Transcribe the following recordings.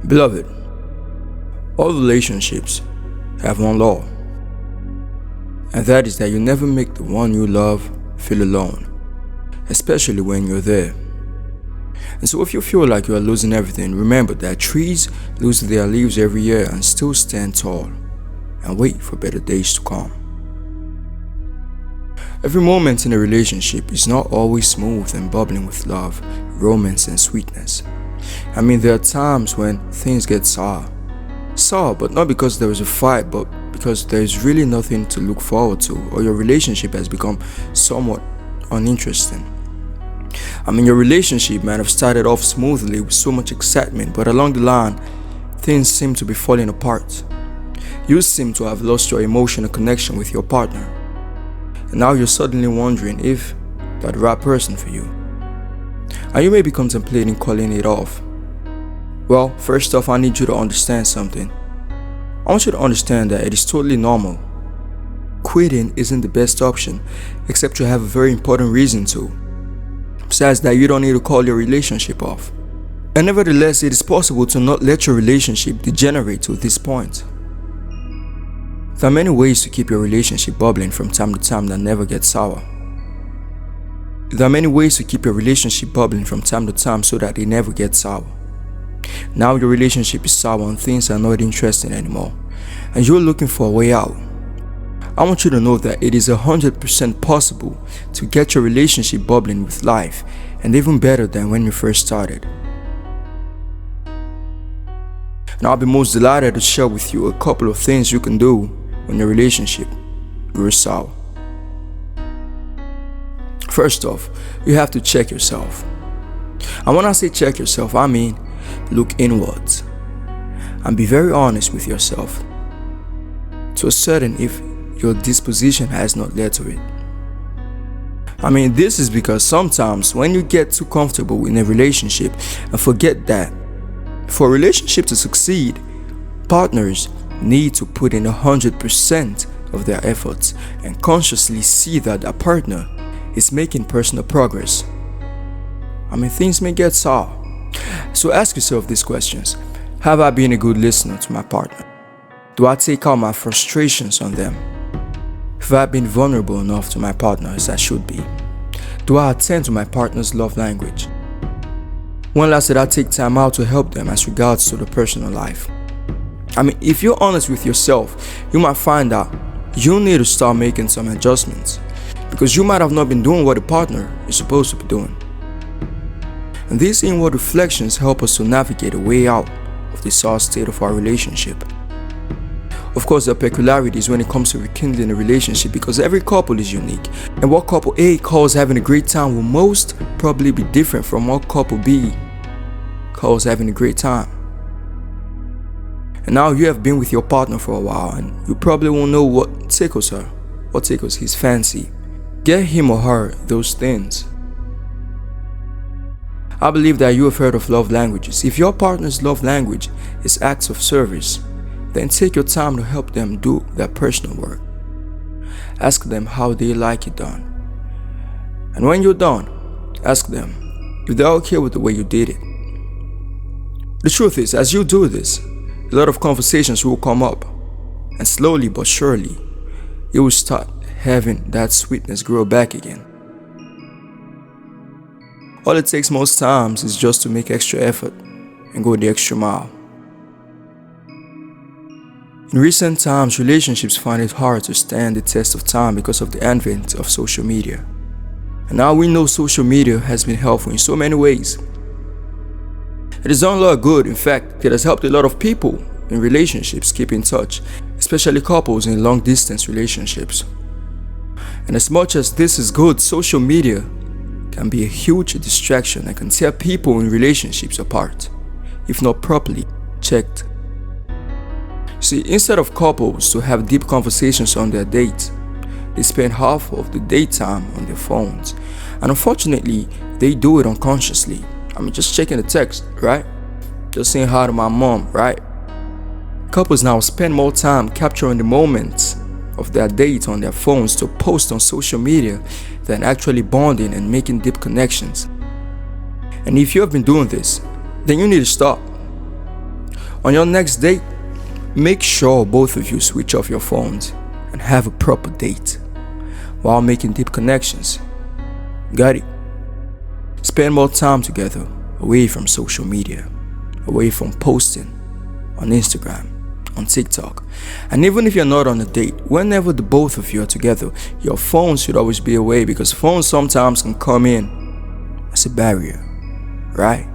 Beloved, all relationships have one law, and that is that you never make the one you love feel alone, especially when you're there. And so if you feel like you are losing everything, remember that trees lose their leaves every year and still stand tall and wait for better days to come. Every moment in a relationship is not always smooth and bubbling with love, romance, and sweetness. There are times when things get sour. Sour, but not because there was a fight, but because there is really nothing to look forward to, or your relationship has become somewhat uninteresting. Your relationship might have started off smoothly with so much excitement, but along the line, things seem to be falling apart. You seem to have lost your emotional connection with your partner, and now you're suddenly wondering if they're the right person for you. And you may be contemplating calling it off. Well, first off, I need you to understand something. I want you to understand that it is totally normal. Quitting isn't the best option, except you have a very important reason to. Besides that, you don't need to call your relationship off. And nevertheless, it is possible to not let your relationship degenerate to this point. There are many ways to keep your relationship bubbling from time to time that never get sour. There are many ways to keep your relationship bubbling from time to time so that it never gets sour. Now your relationship is sour and things are not interesting anymore, and you're looking for a way out. I want you to know that it is 100% possible to get your relationship bubbling with life, and even better than when you first started. And I'll be most delighted to share with you a couple of things you can do when your relationship grows sour. First off, you have to check yourself. And when I say check yourself, I mean look inwards and be very honest with yourself to ascertain if your disposition has not led to it. This is because sometimes when you get too comfortable in a relationship and forget that for a relationship to succeed, partners need to put in 100% of their efforts and consciously see that their partner is making personal progress. Things may get sour. So ask yourself these questions. Have I been a good listener to my partner? Do I take out my frustrations on them? Have I been vulnerable enough to my partner as I should be? Do I attend to my partner's love language? When last did I take time out to help them as regards to the personal life? If you're honest with yourself, you might find out you need to start making some adjustments, because you might have not been doing what a partner is supposed to be doing. And these inward reflections help us to navigate a way out of the sour state of our relationship. Of course, there are peculiarities when it comes to rekindling a relationship, because every couple is unique, and what couple A calls having a great time will most probably be different from what couple B calls having a great time. And now you have been with your partner for a while, and you probably won't know what tickles her, what tickles his fancy. Get him or her those things. I believe that you have heard of love languages. If your partner's love language is acts of service, then take your time to help them do their personal work. Ask them how they like it done. And when you're done, ask them if they're okay with the way you did it. The truth is, as you do this, a lot of conversations will come up, and slowly but surely, you will start having that sweetness grow back again. All it takes most times is just to make extra effort and go the extra mile. In recent times, relationships find it hard to stand the test of time because of the advent of social media. And now we know social media has been helpful in so many ways. It has done a lot of good. In fact, it has helped a lot of people in relationships keep in touch, especially couples in long-distance relationships. And as much as this is good, social media can be a huge distraction and can tear people in relationships apart, if not properly checked. See, instead of couples to have deep conversations on their dates, they spend half of the daytime on their phones. And unfortunately, they do it unconsciously. Just checking the text, right? Just saying hi to my mom, right? Couples now spend more time capturing the moments of their date on their phones to post on social media than actually bonding and making deep connections. And if you have been doing this, then you need to stop. On your next date, make sure both of you switch off your phones and have a proper date while making deep connections. Got it? Spend more time together, away from social media, away from posting on Instagram, on TikTok. And even if you're not on a date, whenever the both of you are together, your phones should always be away, because phones sometimes can come in as a barrier, right?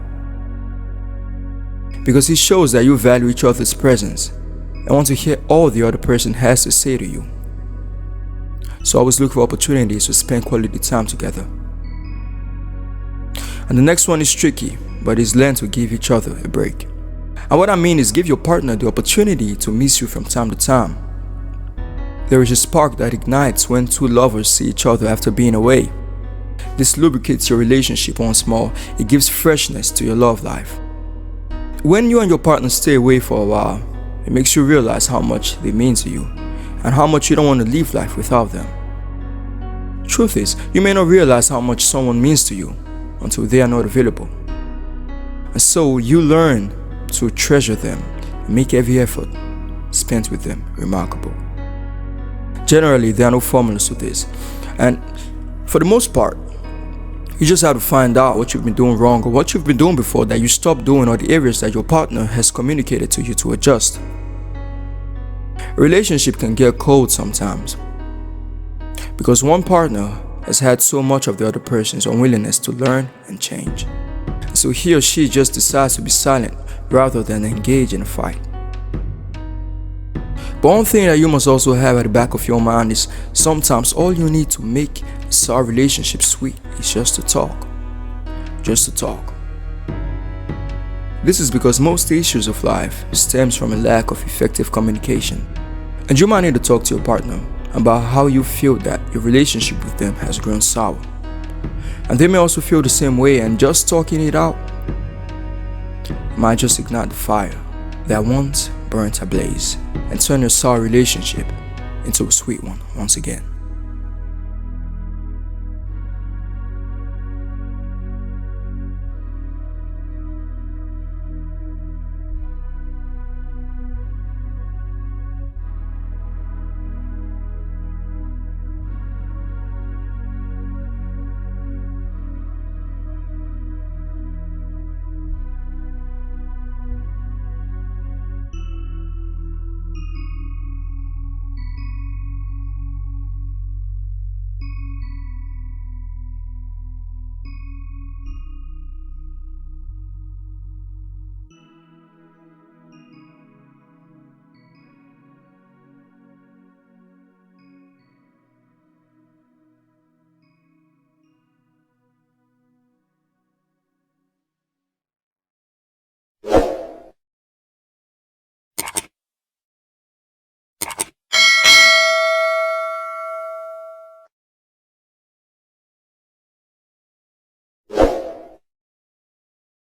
Because it shows that you value each other's presence and want to hear all the other person has to say to you. So always look for opportunities to spend quality time together. And the next one is tricky, but it's learn to give each other a break. And what I mean is give your partner the opportunity to miss you from time to time. There is a spark that ignites when two lovers see each other after being away. This lubricates your relationship once more. It gives freshness to your love life. When you and your partner stay away for a while, it makes you realize how much they mean to you and how much you don't want to live life without them. Truth is, you may not realize how much someone means to you until they are not available. And so you learn to treasure them and make every effort spent with them remarkable. Generally, there are no formulas to this, and for the most part, you just have to find out what you've been doing wrong or what you've been doing before that you stopped doing, or the areas that your partner has communicated to you to adjust. A relationship can get cold sometimes because one partner has had so much of the other person's unwillingness to learn and change. So he or she just decides to be silent rather than engage in a fight. But one thing that you must also have at the back of your mind is sometimes all you need to make our relationship sweet is just to talk. Just to talk. This is because most issues of life stems from a lack of effective communication. And you might need to talk to your partner about how you feel that your relationship with them has grown sour. And they may also feel the same way, and just talking it out might just ignite the fire that once burnt ablaze and turn your sour relationship into a sweet one once again.